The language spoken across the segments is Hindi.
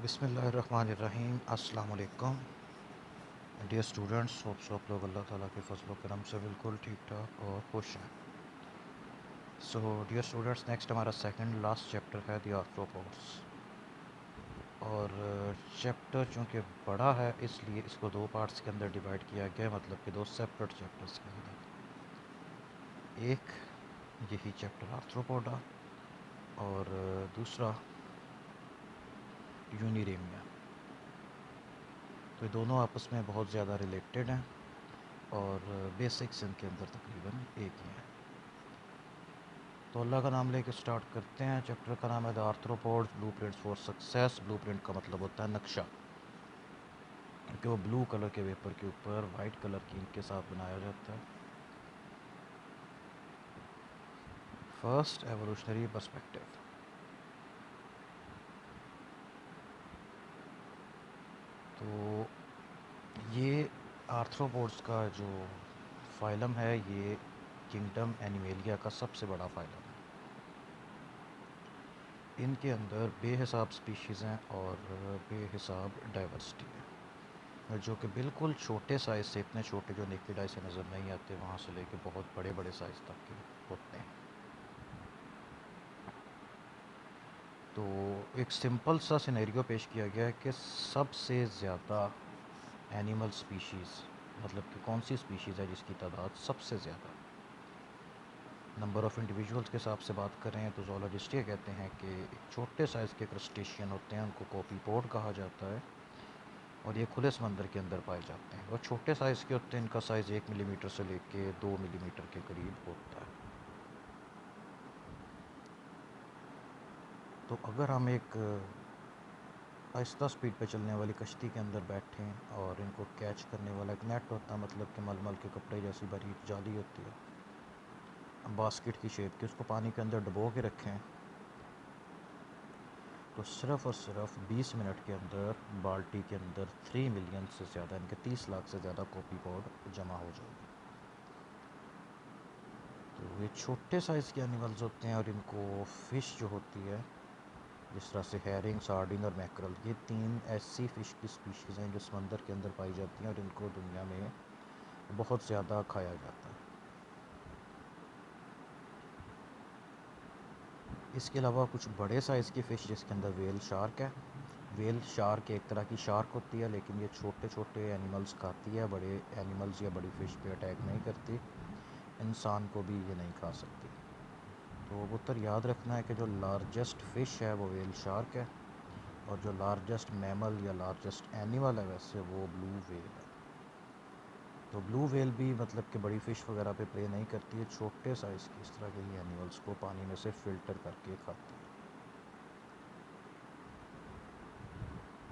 बिस्मिल्लाहिर्रहमानिर्रहीम। अस्सलाम वालेकुम डियर स्टूडेंट्स। होप सो आप लोग अल्लाह ताला के फजल करम से बिल्कुल ठीक ठाक और खुश हैं। सो डियर स्टूडेंट्स, नेक्स्ट हमारा सेकंड लास्ट चैप्टर है द आर्थ्रोपोड्स। और चैप्टर चूँकि बड़ा है इसलिए इसको दो पार्ट्स के अंदर डिवाइड किया गया, मतलब कि दो सेपरेट चैप्टर्स के अंदर। एक यही चैप्टर आर्थ्रोपोडा और दूसरा यूनिरेमिया। तो ये दोनों आपस में बहुत ज़्यादा रिलेटेड हैं और बेसिक्स इनके अंदर तकरीबन एक ही हैं। तो अल्लाह का नाम लेके स्टार्ट करते हैं। चैप्टर का नाम है the arthropods blueprints for success. Blueprint का मतलब होता है नक्शा, क्योंकि वो ब्लू कलर के पेपर के ऊपर वाइट कलर की इंक के साथ बनाया जाता है। First evolutionary perspective. तो ये आर्थ्रोपोड्स का जो फाइलम है, ये किंगडम एनिमेलिया का सबसे बड़ा फाइलम है। इनके अंदर बेहिसाब स्पीशीज़ हैं और बेहिसाब डाइवर्सिटी है, जो कि बिल्कुल छोटे साइज़ से, इतने छोटे जो नेकेड आई से नज़र नहीं आते, वहाँ से लेके बहुत बड़े बड़े साइज़ तक के होते हैं। तो एक सिंपल सा सिनेरियो पेश किया गया है कि सबसे ज़्यादा एनिमल स्पीशीज़, मतलब कि कौन सी स्पीशीज़ है जिसकी तादाद सबसे ज़्यादा। नंबर ऑफ़ इंडिविजुअल्स के हिसाब से बात करें तो ज़ूलॉजिस्ट ये कहते हैं कि एक छोटे साइज़ के क्रस्टेशियन होते हैं, उनको कॉपीपोड कहा जाता है, और ये खुले समंदर के अंदर पाए जाते हैं। और छोटे साइज़ के होते हैं, इनका साइज़ 1 मिलीमीटर से लेके 2 मिलीमीटर के करीब होता है। तो अगर हम एक आहिस्ता स्पीड पे चलने वाली कश्ती के अंदर बैठें और इनको कैच करने वाला एक नेट होता है, मतलब कि मलमल के कपड़े जैसी बारीक जाली होती है बास्केट की शेप की, उसको पानी के अंदर डुबो के रखें तो सिर्फ़ और सिर्फ 20 मिनट के अंदर बाल्टी के अंदर 3 मिलियन से ज़्यादा, इनके 30 लाख से ज़्यादा कॉपीपोड जमा हो जाएगी। तो ये छोटे साइज़ के एनिमल्स होते हैं और इनको फ़िश जो होती है, जिस तरह से हैरिंग, सार्डिन और मैकरल, ये तीन ऐसी फ़िश की स्पीशीज़ हैं जो समंदर के अंदर पाई जाती हैं और इनको दुनिया में बहुत ज़्यादा खाया जाता है। इसके अलावा कुछ बड़े साइज़ की फ़िश, जिसके अंदर वेल शार्क है। वेल शार्क एक तरह की शार्क होती है, लेकिन ये छोटे छोटे एनिमल्स खाती है, बड़े एनिमल्स या बड़ी फ़िश पे अटैक नहीं करती। इंसान को भी ये नहीं खा सकती। तो उत्तर याद रखना है कि जो लार्जेस्ट फ़िश है वो वेल शार्क है, और जो लार्जेस्ट मैमल या लार्जेस्ट एनिमल है वैसे वो ब्लू वेल है। तो ब्लू वेल भी मतलब कि बड़ी फ़िश वगैरह पे प्रे नहीं करती है, छोटे साइज़ की इस तरह के ही एनिमल्स को पानी में से फ़िल्टर करके खाती है।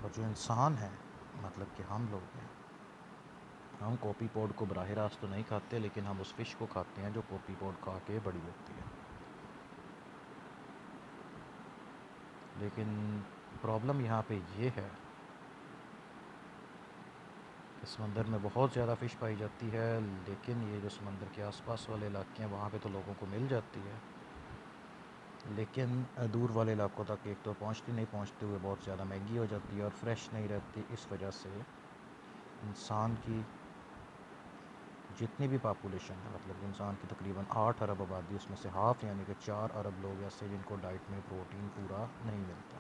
और जो इंसान है, मतलब कि हम लोग हैं, हम कॉपीपोड को बराह रास्त तो नहीं खाते, लेकिन हम उस फ़िश को खाते हैं जो कॉपीपोड खा के बड़ी होती है। लेकिन प्रॉब्लम यहाँ पे ये है कि समंदर में बहुत ज़्यादा फ़िश पाई जाती है, लेकिन ये जो समंदर के आसपास वाले इलाके हैं वहाँ पे तो लोगों को मिल जाती है, लेकिन दूर वाले इलाकों तक एक तो पहुँचते हुए बहुत ज़्यादा महंगी हो जाती है और फ्रेश नहीं रहती। इस वजह से इंसान की जितनी भी पॉपुलेशन है, मतलब इंसान की तकरीबन 8 अरब आबादी, उसमें से हाफ़ यानी कि 4 अरब लोग ऐसे जिनको डाइट में प्रोटीन पूरा नहीं मिलता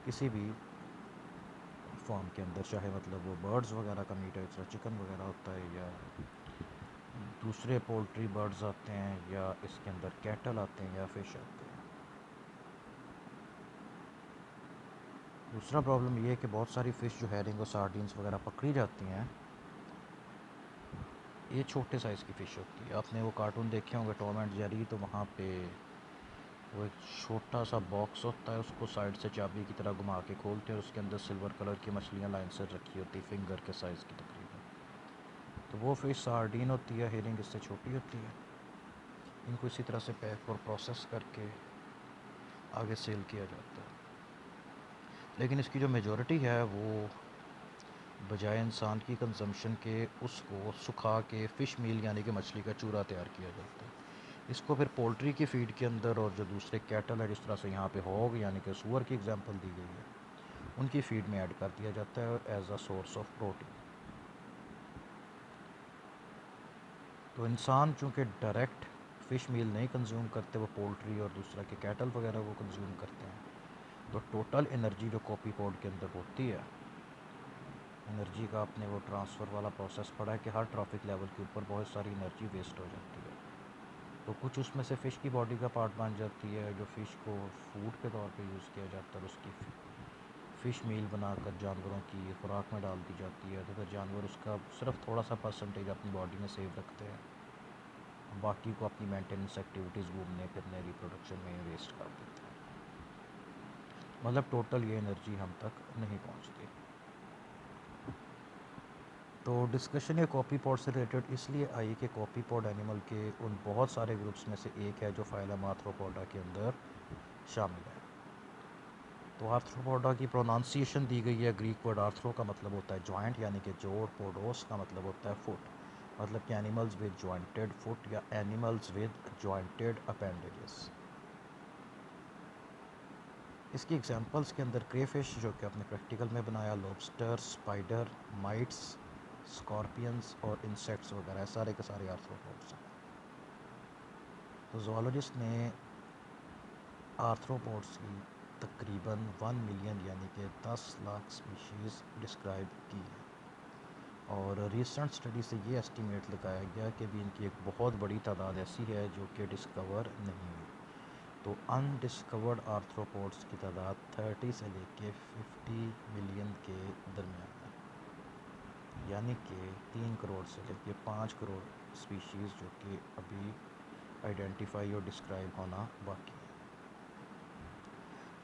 किसी भी फॉर्म के अंदर, चाहे मतलब वो बर्ड्स वगैरह का मीट है, जैसा चिकन वगैरह होता है, या दूसरे पोल्ट्री बर्ड्स आते हैं, या इसके अंदर कैटल आते हैं, या फिश आते हैं। दूसरा प्रॉब्लम ये है कि बहुत सारी फ़िश जो हैरिंग और सार्डिन्स वगैरह पकड़ी जाती हैं, ये छोटे साइज़ की फ़िश होती है। आपने वो कार्टून देखे होंगे टॉम एंड जेरी, तो वहाँ पे वो एक छोटा सा बॉक्स होता है, उसको साइड से चाबी की तरह घुमा के खोलते हैं और उसके अंदर सिल्वर कलर की मछलियाँ लाइन से रखी होती, फिंगर के साइज़ की तकरीबन। तो वो फ़िश सार्डिन होती है, हेरिंग इससे छोटी होती है। इनको इसी तरह से पैक और प्रोसेस करके आगे सेल किया जाता है। लेकिन इसकी जो मेजॉरिटी है वो बजाय इंसान की कंजम्पशन के उसको सुखा के फ़िश मील यानी कि मछली का चूरा तैयार किया जाता है। इसको फिर पोल्ट्री की फ़ीड के अंदर, और जो दूसरे कैटल है, जिस तरह से यहाँ पे हॉग यानी कि सूअर की एग्जांपल दी गई है, उनकी फीड में ऐड कर दिया जाता है as a source of protein. तो इंसान चूँकि डायरेक्ट फ़िश मील नहीं कंज्यूम करते, वो पोल्ट्री और दूसरा के कैटल वगैरह को कंज्यूम करते हैं, तो टोटल एनर्जी जो कॉपी पॉड के अंदर होती है, एनर्जी का आपने वो ट्रांसफ़र वाला प्रोसेस पढ़ा है कि हर ट्रॉफिक लेवल के ऊपर बहुत सारी एनर्जी वेस्ट हो जाती है। तो कुछ उसमें से फ़िश की बॉडी का पार्ट बन जाती है जो फ़िश को फूड के तौर पे यूज़ किया जाता है, और उसकी फ़िश मील बनाकर जानवरों की खुराक में डाल दी जाती है। तो फिर जानवर उसका सिर्फ थोड़ा सा परसेंटेज अपनी बॉडी में सेव रखते हैं, बाकी को अपनी मेंटेनेंस एक्टिविटीज़, घूमने फिरने, रिप्रोडक्शन में वेस्ट कर देते हैं। मतलब टोटल ये एनर्जी हम तक नहीं पहुंचती। तो डिस्कशन ये कॉपी पॉड से रिलेटेड इसलिए आई कि कॉपी पॉड एनिमल के उन बहुत सारे ग्रुप्स में से एक है जो फाइलम आर्थ्रोपोडा के अंदर शामिल है। तो आर्थ्रोपोडा की प्रोनाउंसिएशन दी गई है। ग्रीक वर्ड आर्थ्रो का मतलब होता है जॉइंट यानी कि जोड़, पोडोस का मतलब होता है फुट, मतलब कि एनिमल्स विद जॉइंटेड फुट या एनिमल्स विद जॉइंटेड अपेंडेजेस। इसकी एग्जांपल्स के अंदर क्रेफिश जो कि आपने प्रैक्टिकल में बनाया, लॉबस्टर, स्पाइडर, माइट्स, स्कॉर्पियंस और इंसेक्ट्स वगैरह सारे के सारे आर्थ्रोपोड्स हैं। तो जोलॉजिस्ट ने आर्थ्रोपोड्स की तकरीबन 1 मिलियन यानी कि 10 लाख स्पीशीज़ डिस्क्राइब की है, और रिसेंट स्टडी से ये एस्टीमेट लगाया गया कि भी इनकी एक बहुत बड़ी तादाद ऐसी है जो कि डिस्कवर नहीं हुई। तो अनडिस्कवर्ड आर्थ्रोपोड्स की तादाद 30 से लेके 50 मिलियन के दरमियान है, यानी कि 3 करोड़ से लेके 5 करोड़ स्पीशीज़ जो कि अभी आइडेंटिफाई और डिस्क्राइब होना बाकी है।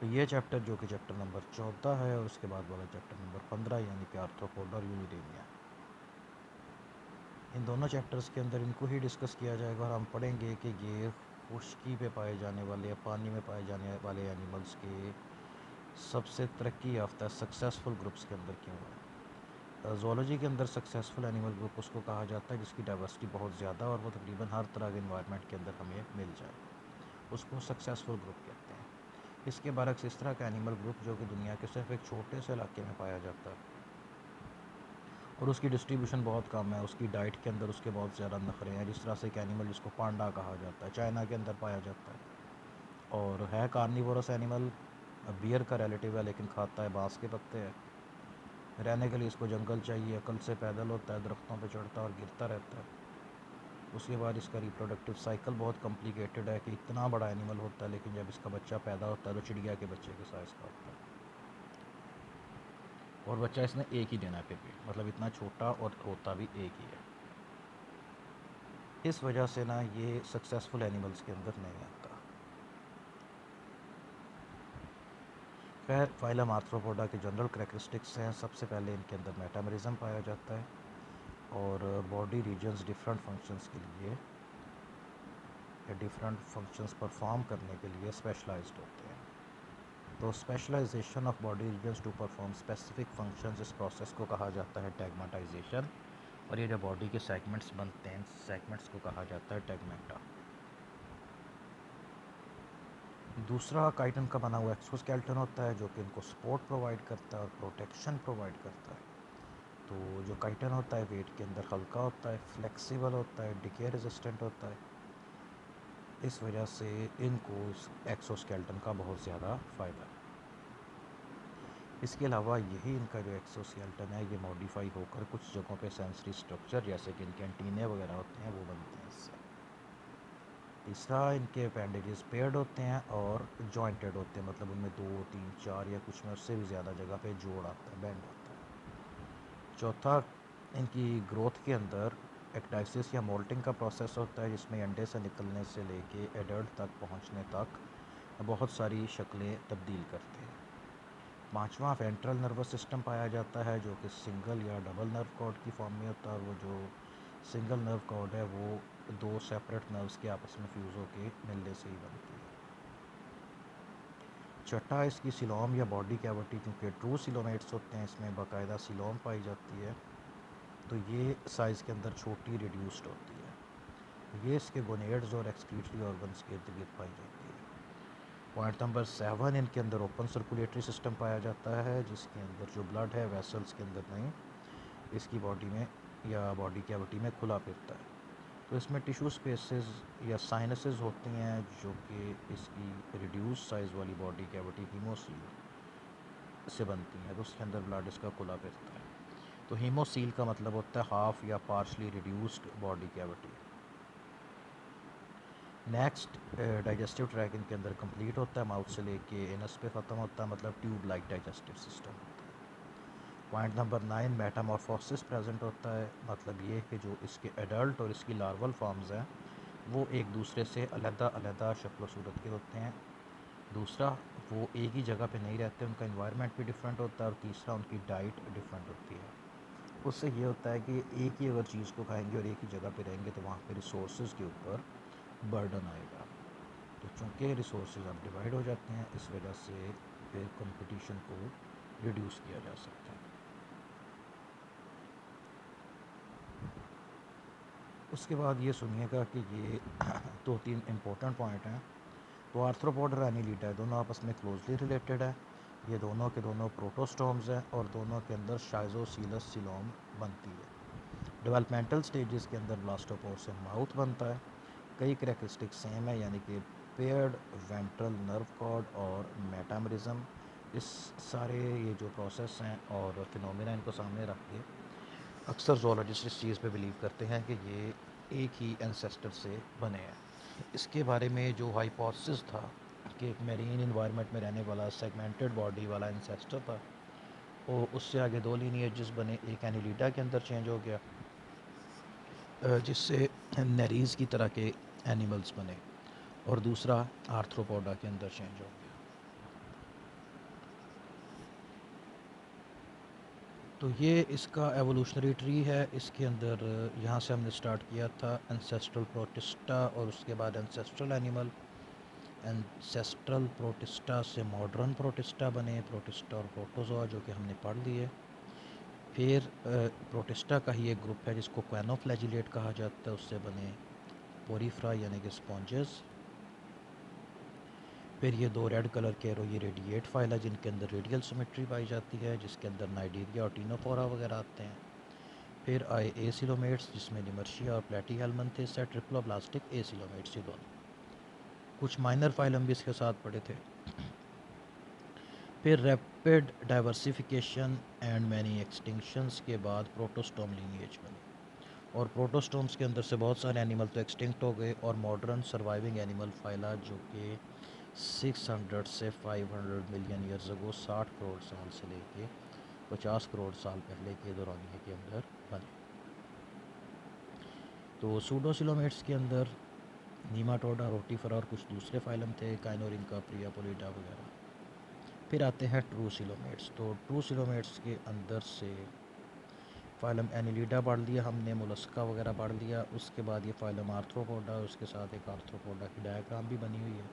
तो ये चैप्टर जो कि चैप्टर नंबर 14 है, और उसके बाद वाला चैप्टर नंबर 15 यानी कि आर्थ्रोपोड और यूनिडेमिया। इन दोनों चैप्टर्स के अंदर इनको ही डिस्कस किया जाएगा, और हम पढ़ेंगे कि ये खुश्की पे पाए जाने वाले या पानी में पाए जाने वाले एनिमल्स के सबसे तरक्की याफ्ता सक्सेसफुल ग्रुप्स के अंदर क्यों है। ज़ूलॉजी के अंदर सक्सेसफुल एनिमल ग्रुप उसको कहा जाता है जिसकी डाइवर्सिटी बहुत ज़्यादा और वो तकरीबन हर तरह के इन्वायरमेंट के अंदर हमें मिल जाए, उसको सक्सेसफुल ग्रुप कहते हैं। इसके बरक्स इस तरह का एनिमल ग्रुप जो कि दुनिया के सिर्फ एक छोटे से इलाके में पाया जाता है और उसकी डिस्ट्रीब्यूशन बहुत कम है, उसकी डाइट के अंदर उसके बहुत ज़्यादा नखरे हैं। जिस तरह से एक एनिमल जिसको पांडा कहा जाता है, चाइना के अंदर पाया जाता है और है कार्निवोरस एनिमल, बियर का रिलेटिव है लेकिन खाता है बाँस के पत्ते हैं। रहने के लिए इसको जंगल चाहिए, अकल से पैदल होता है, दरख्तों पे चढ़ता है और गिरता रहता है। उसके बाद इसका रिप्रोडक्टिव साइकिल बहुत कॉम्प्लिकेटेड है कि इतना बड़ा एनिमल होता है लेकिन जब इसका बच्चा पैदा होता है तो चिड़िया के बच्चे के साइज़ का होता है, और बच्चा इसने एक ही देना है फिर भी, मतलब इतना छोटा और होता भी एक ही है। इस वजह से ना ये सक्सेसफुल एनिमल्स के अंदर नहीं आता। खैर, फाइलम आर्थ्रोपोडा के जनरल करैक्टरिस्टिक्स हैं। सबसे पहले इनके अंदर मेटामरिज्म पाया जाता है और बॉडी रीजन्स डिफरेंट फंक्शंस के लिए या डिफरेंट फंक्शंस परफॉर्म करने के लिए स्पेशलाइज्ड होते हैं। तो specialisation of body regions to perform specific functions, इस प्रोसेस को कहा जाता है टैगमेटाइजेशन, और ये जो बॉडी के सेगमेंट्स बनते हैं सेगमेंट्स को कहा जाता है टैगमेटा। दूसरा काइटन का बना हुआ एक्सोस्केलेटन होता है जो कि इनको सपोर्ट प्रोवाइड करता है और प्रोटेक्शन प्रोवाइड करता है। तो जो काइटन होता है वेट के अंदर हल्का होता है, फ्लेक्सिबल होता है, डिके रेजिस्टेंट होता है। इस वजह से इनको इस एक्सोस्केलेटन का बहुत ज़्यादा फ़ायदा है। इसके अलावा यही इनका जो एक्सोस्केलेटन है ये मॉडिफाई होकर कुछ जगहों पे सेंसरी स्ट्रक्चर जैसे कि इनके एंटीने वगैरह होते हैं वो बनते हैं इससे। तीसरा, इनके अपेंडेजेस पेयर्ड होते हैं और जॉइंटेड होते हैं, मतलब उनमें 2, 3, 4 या कुछ में उससे भी ज़्यादा जगह पे जोड़ आता है, बैंड आता है। चौथा, इनकी ग्रोथ के अंदर एक्टाइसिस या मोल्टिंग का प्रोसेस होता है जिसमें अंडे से निकलने से लेके एडल्ट तक पहुंचने तक बहुत सारी शक्लें तब्दील करते हैं। पांचवा, वेंट्रल नर्वस सिस्टम पाया जाता है जो कि सिंगल या डबल नर्व कॉर्ड की फॉर्म में होता है, और वो जो सिंगल नर्व कॉर्ड है वो 2 सेपरेट नर्व्स के आपस में फ्यूज़ होके मिलने से ही बनती है। छठा, इसकी सिलोम या बॉडी कैविटी, क्योंकि ट्रू सिलोमेट्स होते हैं इसमें बाकायदा सिलोम पाई जाती है, तो ये साइज़ के अंदर छोटी रिड्यूस्ड होती है। ये इसके गोनेड्स और एक्सक्रीटरी ऑर्गन्स के इर्द गिर्द पाई जाती है। पॉइंट नंबर 7, इनके अंदर ओपन सर्कुलेटरी सिस्टम पाया जाता है, जिसके अंदर जो ब्लड है वेसल्स के अंदर नहीं, इसकी बॉडी में या बॉडी कैविटी में खुला फिरता है। तो इसमें टिश्यू स्पेसेस या साइनसेस होती हैं जो कि इसकी रिड्यूस साइज़ वाली बॉडी कैविटी हीमोसील से बनती हैं, तो उसके अंदर ब्लड इसका खुला फिरता है। तो हीमोसील का मतलब होता है हाफ या partially reduced body cavity. Next digestive track इनके अंदर कंप्लीट होता है, माउथ से लेके एनस पे ख़त्म होता है, मतलब ट्यूब लाइक डाइजेस्टिव सिस्टम होता है। पॉइंट नंबर 9, मेटामॉर्फोसिस प्रेजेंट होता है, मतलब ये कि जो इसके एडल्ट और इसकी लार्वल फॉर्म्स हैं वो एक दूसरे से अलग शक्ल सूरत के होते हैं। दूसरा, वो एक ही जगह पे नहीं रहते, उनका इन्वायरमेंट भी डिफरेंट होता है। और तीसरा, उनकी डाइट डिफरेंट होती है। उससे ये होता है कि एक ही अगर चीज़ को खाएंगे और एक ही जगह पे रहेंगे तो वहाँ पे रिसोर्सेज के ऊपर बर्डन आएगा। तो चूँकि रिसोर्सेज अब डिवाइड हो जाते हैं, इस वजह से फिर कंपटीशन को रिड्यूस किया जा सकता है। उसके बाद ये सुनिएगा कि ये 2-3 इम्पोर्टेंट पॉइंट हैं। तो आर्थ्रोपोड और एनिलीडा दोनों आपस में क्लोजली रिलेटेड है। ये दोनों के दोनों प्रोटोस्टोम्स हैं और दोनों के अंदर शाइजोसीलस सिलोम बनती है। डेवलपमेंटल स्टेजेस के अंदर ब्लास्टोपोड से माउथ बनता है। कई करैक्टरिस्टिक्स सेम है, यानी कि पेयर्ड वेंट्रल नर्व कॉर्ड और मेटामरिज्म। इस सारे ये जो प्रोसेस हैं और फिनोमिना इनको सामने रख के अक्सर जोलॉजिस्ट इस चीज़ पे बिलीव करते हैं कि ये एक ही एंसेस्टर से बने हैं। इसके बारे में जो हाइपोथेसिस था कि एक मेरीन इन्वायरमेंट में रहने वाला सेगमेंटेड बॉडी वाला एंसेस्टर था, और उससे आगे दो लीनिएजेस बने। एक एनिलीडा के अंदर चेंज हो गया जिससे नेरीज की तरह के एनिमल्स बने, और दूसरा आर्थ्रोपोडा के अंदर चेंज हो गया। तो ये इसका एवोल्यूशनरी ट्री है। इसके अंदर यहाँ से हमने स्टार्ट किया था एंसेस्ट्रल प्रोटिस्टा, और उसके बाद एंसेस्ट्रल एनिमल। एंसेस्ट्रल प्रोटिस्टा से मॉडर्न प्रोटिस्टा बने, प्रोटिस्टा और प्रोटोजोआ, जो कि हमने पढ़ लिए। फिर प्रोटिस्टा का ही एक ग्रुप है जिसको क्वेनोफ्लैजिलेट कहा जाता है, उससे बने पोरीफ्रा यानी कि स्पॉन्जेस। फिर ये दो रेड कलर के ये रेडिएट फाइला जिनके अंदर रेडियल सिमेट्री पाई जाती है, जिसके अंदर नाइडीरिया और टीनोफोरा वगैरह आते हैं। फिर आए एसिलोमेट्स जिसमें निमर्शिया और प्लेटीहेल्मन थे, इससे ट्रिप्लोब्लास्टिक एसिलोमेट्स ये दोनों। कुछ माइनर फाइलम भी इसके साथ पड़े थे। फिर rapid diversification and many extinctions के बाद प्रोटोस्टोम लीनिएज बनी, और प्रोटोस्टोम्स के अंदर से बहुत सारे एनिमल तो एक्सटिंक्ट हो गए, और मॉडर्न सर्वाइविंग एनिमल फाइला जो कि 600 से 500 मिलियन ईयर्स अगो 60 करोड़ साल से लेके 50 करोड़ साल पहले के दौरानिए के अंदर बने। तो सूडोसिलोमेट्स के अंदर नीमाटोडा, रोटीफरा और कुछ दूसरे फाइलम थे, काइनोरिंका, प्रियापोलिडा वगैरह। फिर आते हैं ट्रू सिलोमेट्स। तो ट्रू सिलोमेट्स के अंदर से फाइलम एनिलीडा पढ़ लिया हमने, मोलस्का वगैरह पढ़ लिया। उसके बाद ये फाइलम आर्थ्रोपोडा, उसके साथ एक आर्थ्रोपोडा की डायग्राम भी बनी हुई है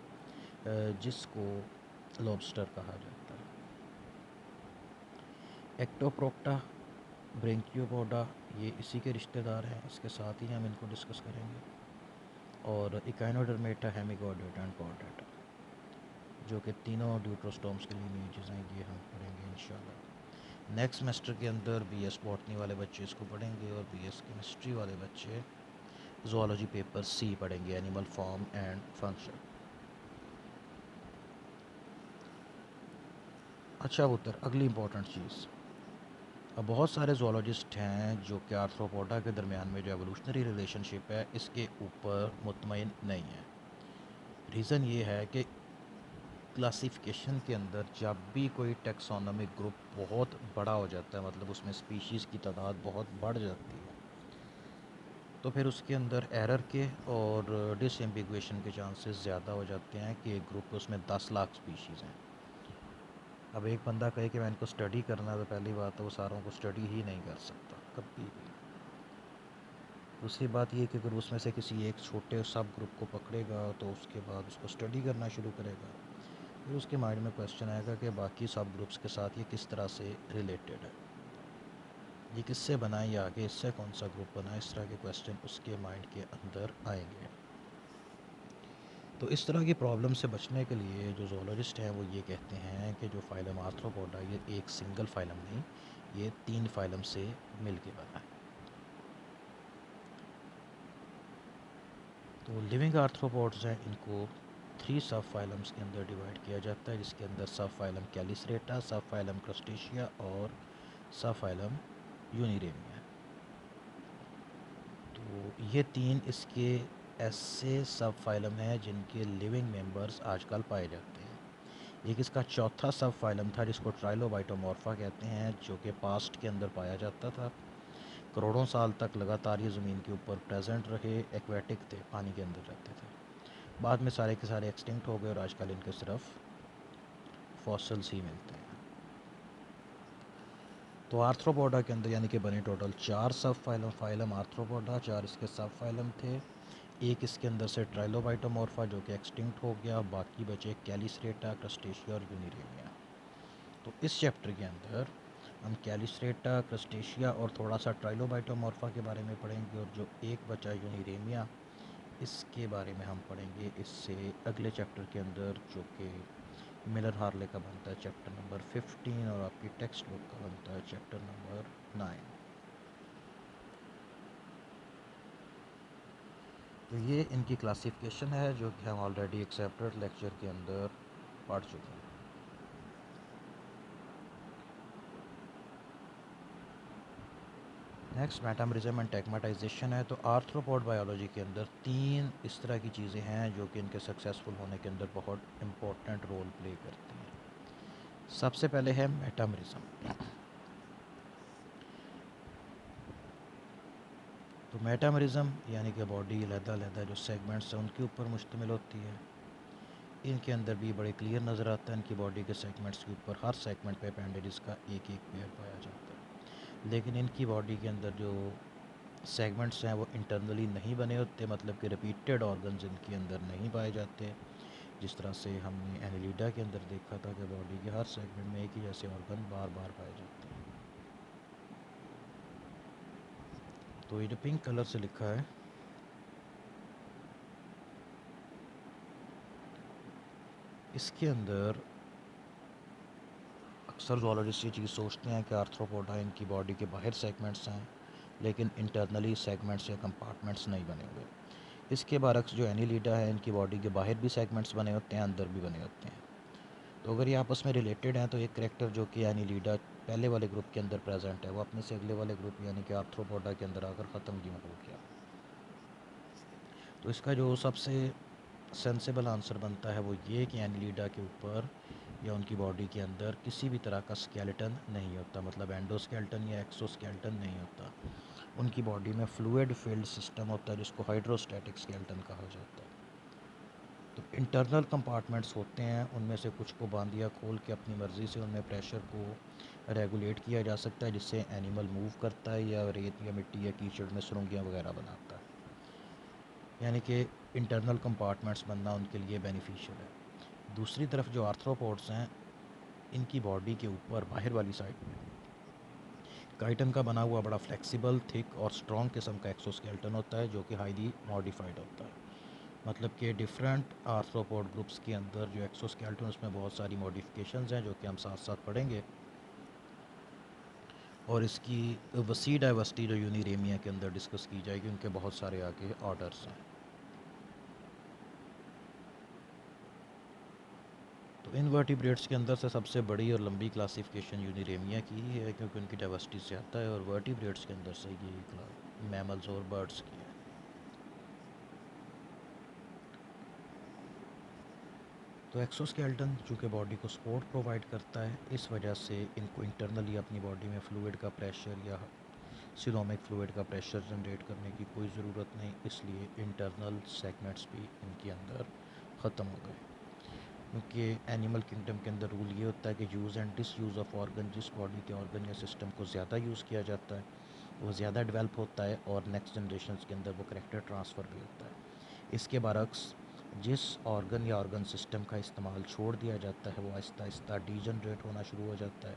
जिसको लॉबस्टर कहा जाता है। एक्टोप्रोक्टा, ब्रेंकियोपोडा, ये इसी के रिश्तेदार हैं, इसके साथ ही हम इनको डिस्कस करेंगे। और इकाइनोडर्मेटा, हेमिगोडेटा एंड कॉर्डेटा, जो कि तीनों ड्यूट्रोस्टोम्स के लीनिएजेस हैं, ये हम पढ़ेंगे इंशाल्लाह। नेक्स्ट सेमेस्टर के अंदर बीएस बॉटनी वाले बच्चे इसको पढ़ेंगे, और बीएस केमिस्ट्री वाले बच्चे ज़ूलॉजी पेपर सी पढ़ेंगे, एनिमल फॉर्म एंड फंक्शन। अच्छा पुत्र, अगली इंपॉर्टेंट चीज़, अब बहुत सारे ज़ूलॉजिस्ट हैं जो कि आर्थ्रोपोडा के दरमियान में जो एवोल्यूशनरी रिलेशनशिप है इसके ऊपर मुतमईन नहीं है। रीज़न ये है कि क्लासिफिकेशन के अंदर जब भी कोई टेक्सोनोमिक ग्रुप बहुत बड़ा हो जाता है, मतलब उसमें स्पीशीज़ की तादाद बहुत बढ़ जाती है, तो फिर उसके अंदर एरर के और डिसएम्बिगुएशन के चांसेस ज़्यादा हो जाते हैं कि एक ग्रुप उसमें 10 लाख स्पीशीज़ हैं। अब एक बंदा कहे कि मैं इनको स्टडी करना है, तो पहली बात तो वो सारों को स्टडी ही नहीं कर सकता कभी भी। दूसरी बात ये कि अगर उसमें से किसी एक छोटे सब ग्रुप को पकड़ेगा तो उसके बाद उसको स्टडी करना शुरू करेगा, फिर उसके माइंड में क्वेश्चन आएगा कि बाकी सब ग्रुप्स के साथ ये किस तरह से रिलेटेड है, ये किससे बना है, या आगे इससे कौन सा ग्रुप बना है, इस तरह के क्वेश्चन उसके माइंड के अंदर आएंगे। तो इस तरह की प्रॉब्लम से बचने के लिए जो ज़ूलॉजिस्ट हैं वो ये कहते हैं कि जो फाइलम आर्थ्रोपोडा ये एक सिंगल फाइलम नहीं, ये 3 फाइलम से मिल के बना है। तो लिविंग आर्थ्रोपोड्स हैं, इनको 3 सब फाइलम्स के अंदर डिवाइड किया जाता है, जिसके अंदर सब फाइलम कैलिसरेटा, सब फाइलम क्रस्टेशिया और सब फाइलम यूनिरेमिया। तो ये 3 इसके ऐसे सब फाइलम हैं जिनके लिविंग मेंबर्स आजकल पाए जाते हैं। एक इसका चौथा सब फाइलम था जिसको ट्राइलोबाइटोमॉर्फा कहते हैं, जो कि पास्ट के अंदर पाया जाता था। करोड़ों साल तक लगातार ये ज़मीन के ऊपर प्रेजेंट रहे, एक्वेटिक थे, पानी के अंदर रहते थे। बाद में सारे के सारे एक्सटिंक्ट हो गए और आजकल इनके सिर्फ फॉसिल्स ही मिलते हैं। तो आर्थ्रोपोडा के अंदर यानी कि बने टोटल 4 सब फाइलम, फाइलम आर्थ्रोपोडा, 4 इसके सब फाइलम थे। एक इसके अंदर से ट्राइलोबाइटोमॉर्फा जो कि एक्सटिंक्ट हो गया, बाकी बचे कैलिसरेटा, क्रस्टेशिया और यूनिरेमिया। तो इस चैप्टर के अंदर हम कैलिसरेटा, क्रस्टेशिया और थोड़ा सा ट्राइलोबाइटोमॉर्फा के बारे में पढ़ेंगे, और जो एक बचा यूनिरेमिया इसके बारे में हम पढ़ेंगे इससे अगले चैप्टर के अंदर, जो कि मिलर हार्ले का बनता है चैप्टर नंबर 15 और आपकी टेक्स्ट बुक का बनता है चैप्टर नंबर 9। तो ये इनकी क्लासिफिकेशन है जो कि हम ऑलरेडी एक सेपरेट लेक्चर के अंदर पढ़ चुके हैं। नेक्स्ट मेटामरिज्म एंड टेग्मेटाइजेशन है। तो आर्थ्रोपोड बायोलॉजी के अंदर 3 इस तरह की चीज़ें हैं जो कि इनके सक्सेसफुल होने के अंदर बहुत इम्पोर्टेंट रोल प्ले करती हैं। सबसे पहले है मेटामरिज्म। तो मेटामरिज्म यानी कि बॉडी अलग-अलग जो सेगमेंट्स हैं उनके ऊपर मुश्तमिल होती है। इनके अंदर भी बड़े क्लियर नज़र आता है, इनकी बॉडी के सेगमेंट्स के ऊपर हर सेगमेंट पे अपेंडेजेस का एक एक पेयर पाया जाता है। लेकिन इनकी बॉडी के अंदर जो सेगमेंट्स हैं वो इंटरनली नहीं बने होते, मतलब कि रिपीटेड ऑर्गन्स इनके अंदर नहीं पाए जाते। जिस तरह से हमने एनिलिडा के अंदर देखा था कि बॉडी के हर सेगमेंट में एक ही जैसे ऑर्गन बार बार पाए जाते हैं। तो ये जो पिंक कलर से लिखा है, इसके अंदर अक्सर ज़ूलॉजिस्ट ये चीज़ सोचते हैं कि आर्थ्रोपोडा इनकी बॉडी के बाहर सेगमेंट्स हैं, लेकिन इंटरनली सेगमेंट्स या कंपार्टमेंट्स नहीं बने हुए। इसके बरक्स जो एनिलिडा है, इनकी बॉडी के बाहर भी सेगमेंट्स बने होते हैं, अंदर भी बने होते हैं। तो अगर ये आपस में रिलेटेड हैं तो एक करेक्टर जो कि एनिलिडा पहले वाले ग्रुप के अंदर प्रेजेंट है, वो अपने से अगले वाले ग्रुप यानी कि आर्थ्रोपोडा के अंदर आकर ख़त्म क्यों हो गया। तो इसका जो सबसे सेंसेबल आंसर बनता है वो ये कि एनिलिडा के ऊपर या उनकी बॉडी के अंदर किसी भी तरह का स्केलेटन नहीं होता, मतलब एंडोस्केलेटन या एक्सोस्केलेटन नहीं होता। उनकी बॉडी में फ्लूइड फील्ड सिस्टम होता है जिसको हाइड्रोस्टैटिक स्केलेटन कहा जाता है। तो इंटरनल कंपार्टमेंट्स होते हैं, उनमें से कुछ को बांध या खोल के अपनी मर्ज़ी से उनमें प्रेशर को रेगुलेट किया जा सकता है, जिससे एनिमल मूव करता है या रेत या मिट्टी या कीचड़ में सुरंगियाँ वगैरह बनाता है। यानी कि इंटरनल कंपार्टमेंट्स बनना उनके लिए बेनिफिशियल है। दूसरी तरफ जो आर्थ्रोपोड्स हैं, इनकी बॉडी के ऊपर बाहर वाली साइड में काइटन का बना हुआ बड़ा फ्लेक्सिबल, थिक और स्ट्रॉन्ग किस्म का एक्सोस्केलेटन होता है जो कि हाईली मॉडिफाइड होता है। मतलब कि डिफरेंट आर्थ्रोपोड ग्रुप्स के अंदर जो एक्सोस्केलेटन उसमें बहुत सारी मॉडिफिकेशंस हैं जो कि हम साथ साथ पढ़ेंगे, और इसकी वसी डाइवर्सिटी जो यूनिरेमिया के अंदर डिस्कस की जाएगी, उनके बहुत सारे आगे ऑर्डर्स हैं। तो इन वर्टिब्रेट्स के अंदर से सबसे बड़ी और लंबी क्लासिफिकेशन यूनिरेमिया की ही है, क्योंकि उनकी डाइवर्सिटी से आता है, और वर्टिब्रेट्स के अंदर से ये मैमल्स और बर्ड्स की है। तो एक्सोस्केलेटन चूँकि बॉडी को सपोर्ट प्रोवाइड करता है, इस वजह से इनको इंटरनली अपनी बॉडी में फ्लूइड का प्रेशर या सिलोमिक फ्लूइड का प्रेशर जनरेट करने की कोई ज़रूरत नहीं, इसलिए इंटरनल सेगमेंट्स भी इनके अंदर ख़त्म हो गए। क्योंकि एनिमल किंगडम के अंदर रूल ये होता है कि use and disuse of organ, जिस बॉडी के ऑर्गन या सिस्टम को ज़्यादा यूज़ किया जाता है वो ज़्यादा डेवलप होता है, और नेक्स्ट जनरेशन के अंदर वो करेक्टर ट्रांसफ़र भी होता है। इसके बरक्स जिस ऑर्गन या ऑर्गन सिस्टम का इस्तेमाल छोड़ दिया जाता है वो आहिस्ता आहिस्ता डीजनरेट होना शुरू हो जाता है,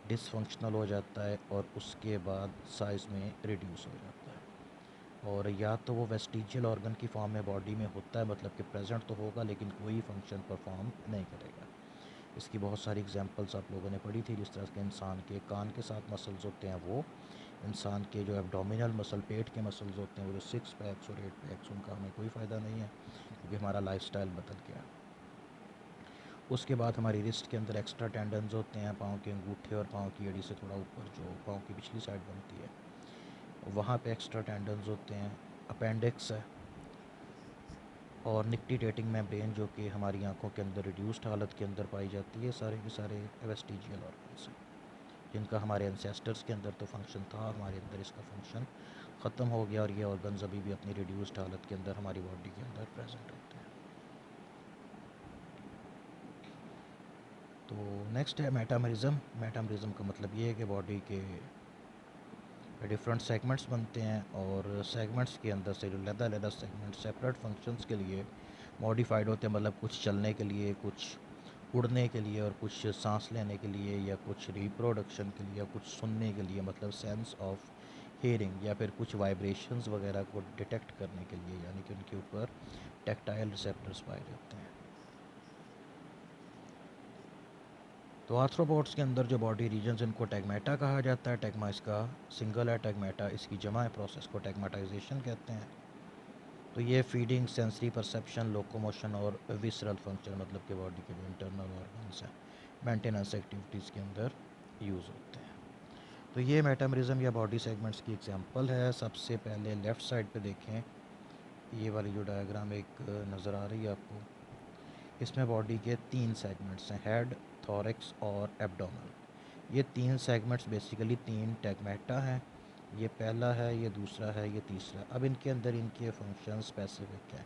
डिसफंक्शनल हो जाता है, और उसके बाद साइज़ में रिड्यूस हो जाता है। और या तो वो वेस्टिजियल ऑर्गन की फॉर्म में बॉडी में होता है, मतलब कि प्रेजेंट तो होगा लेकिन कोई फंक्शन परफॉर्म नहीं करेगा। इसकी बहुत सारी एग्जांपल्स आप लोगों ने पढ़ी थी, जिस तरह के इंसान के कान के साथ मसल्स होते हैं वो, इंसान के जो एब्डोमिनल मसल पेट के मसल्स होते हैं वो, जो 6 पैक्स और 8 पैक्स, उनका हमें कोई फ़ायदा नहीं है क्योंकि हमारा लाइफस्टाइल बदल गया। उसके बाद हमारी रिस्ट के अंदर एक्स्ट्रा टेंडन्स होते हैं, पाँव के अंगूठे और पाँव की एड़ी से थोड़ा ऊपर जो पाँव की पिछली साइड बनती है वहाँ पे एक्स्ट्रा टेंडन्स होते हैं। अपेंडिक्स है और निक्टिडेटिंग मेम्ब्रेन जो कि हमारी आंखों के अंदर रिड्यूस्ड हालत के अंदर पाई जाती है। सारे के सारे वेस्टिजियल ऑर्गन्स हैं जिनका हमारे एंसेस्टर्स के अंदर तो फंक्शन था, हमारे अंदर इसका फंक्शन ख़त्म हो गया और ये ऑर्गन्स अभी भी अपनी रिड्यूस्ड हालत के अंदर हमारी बॉडी के अंदर प्रेजेंट होते हैं। तो नेक्स्ट है मेटामरिज्म। मेटामरिज्म का मतलब ये है कि बॉडी के डिफरेंट सेगमेंट्स बनते हैं और सेगमेंट्स के अंदर से जो लैदा सेगमेंट सेपरेट फंक्शंस के लिए मॉडिफाइड होते हैं, मतलब कुछ चलने के लिए, कुछ उड़ने के लिए और कुछ सांस लेने के लिए या कुछ रिप्रोडक्शन के लिए या कुछ सुनने के लिए, मतलब सेंस ऑफ हेयरिंग, या फिर कुछ वाइब्रेशंस वगैरह को डिटेक्ट करने के लिए, यानी कि उनके ऊपर टैक्टाइल रिसेप्टर्स पाए जाते हैं। तो आर्थ्रोपोड्स के अंदर जो बॉडी रीजन्स, इनको टैगमेटा कहा जाता है। टैगमा इसका सिंगल है, टैगमेटा इसकी जमा है, प्रोसेस को टैगमेटाइजेशन कहते हैं। तो ये फीडिंग, सेंसरी परसेप्शन, लोकोमोशन और विसरल फंक्शन, मतलब कि बॉडी के जो इंटरनल ऑर्गन्स हैं, मेंटेनेंस एक्टिविटीज़ के अंदर यूज़ होते हैं। तो ये मेटामरिज्म या बॉडी सेगमेंट्स की एग्जांपल है। सबसे पहले लेफ़्ट साइड पे देखें, ये वाली जो डायग्राम एक नज़र आ रही है आपको, इसमें बॉडी के 3 सेगमेंट्स हैं, हेड, थॉरैक्स और एब्डोमेन। ये 3 सेगमेंट्स बेसिकली 3 टैगमेटा हैं। ये पहला है, ये दूसरा है, ये तीसरा। अब इनके अंदर इनके फंक्शन स्पेसिफिक हैं।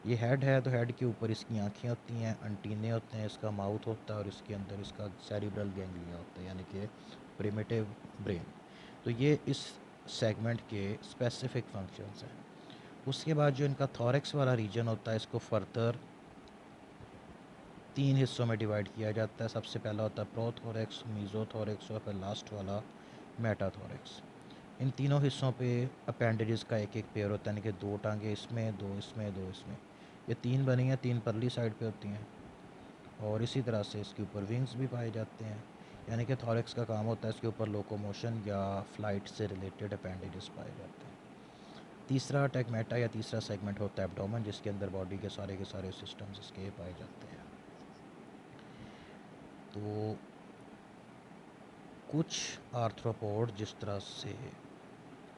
ये हेड है तो हेड के ऊपर इसकी आँखें होती हैं, अंटीने होते हैं, इसका माउथ होता है और इसके अंदर इसका सेरिब्रल गैंग्लिया होता है, यानी कि प्रिमिटिव ब्रेन। तो ये इस सेगमेंट के स्पेसिफिक फंक्शंस हैं। उसके बाद जो इनका थॉरैक्स वाला रीजन होता है, इसको फर्दर 3 हिस्सों में डिवाइड किया जाता है। सबसे पहला होता है प्रोथोरैक्स, मीज़ोथोरैक्स और फिर लास्ट वाला मेटाथोरैक्स। इन तीनों हिस्सों पे अपेंडेजेस का एक एक पेयर होता है, यानी कि 2 टांगे इसमें, 2 इसमें, 2 इसमें। ये 3 बनी हैं, 3 परली साइड पे होती हैं और इसी तरह से इसके ऊपर विंग्स भी पाए जाते हैं, यानी कि थॉरैक्स का काम होता है इसके ऊपर लोकोमोशन या फ्लाइट से रिलेटेड अपेंडेजेस पाए जाते हैं। तीसरा टैगमेटा या तीसरा सेगमेंट होता है एब्डोमेन, जिसके अंदर बॉडी के सारे सिस्टम्स इसके पाए जाते हैं। तो कुछ आर्थ्रोपोड जिस तरह से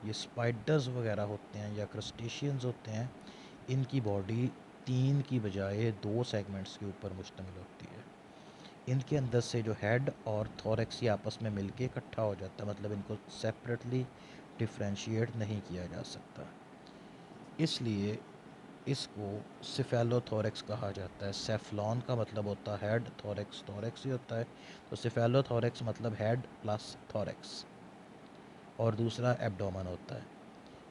ये स्पाइडर्स वगैरह होते हैं या क्रस्टेशियंस होते हैं, इनकी बॉडी 3 की बजाय 2 सेगमेंट्स के ऊपर मुश्तमिल होती है। इनके अंदर से जो हेड और थॉरैक्स ये आपस में मिलके इकट्ठा हो जाता है, मतलब इनको सेपरेटली डिफ्रेंशिएट नहीं किया जा सकता, इसलिए इसको सिफेलोथोरैक्स कहा जाता है। सेफ्लॉन का मतलब होता है हेड, थोरैक्स थोरैक्स ही होता है, तो सिफेलोथोरैक्स मतलब हेड प्लस थोरैक्स, और दूसरा एब्डोमेन होता है।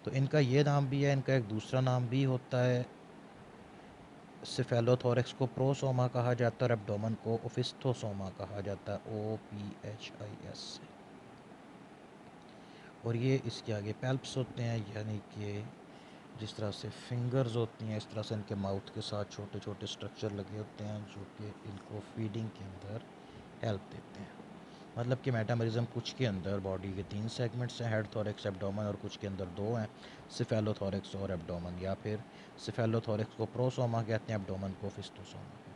तो इनका ये नाम भी है, इनका एक दूसरा नाम भी होता है। सिफेलोथोरैक्स को प्रोसोमा कहा जाता है और एब्डोमेन को ओफिस्थोसोमा कहा जाता है, OPHIS से। और ये इसके आगे पैल्प्स होते हैं, यानी कि जिस तरह से फिंगर्स होती हैं इस तरह से इनके माउथ के साथ छोटे छोटे स्ट्रक्चर लगे होते हैं जो कि इनको फीडिंग के अंदर हेल्प देते हैं। मतलब कि मेटामरिज्म कुछ के अंदर बॉडी के 3 सेगमेंट्स हैं, हेड, थोरैक्स, एब्डोमेन, और कुछ के अंदर 2 हैं, सिफेलोथोरैक्स और एब्डोमेन, या फिर सिफेलोथोरैक्स को प्रोसोमा कहते हैं, एब्डोमेन को फिस्टोसोमा।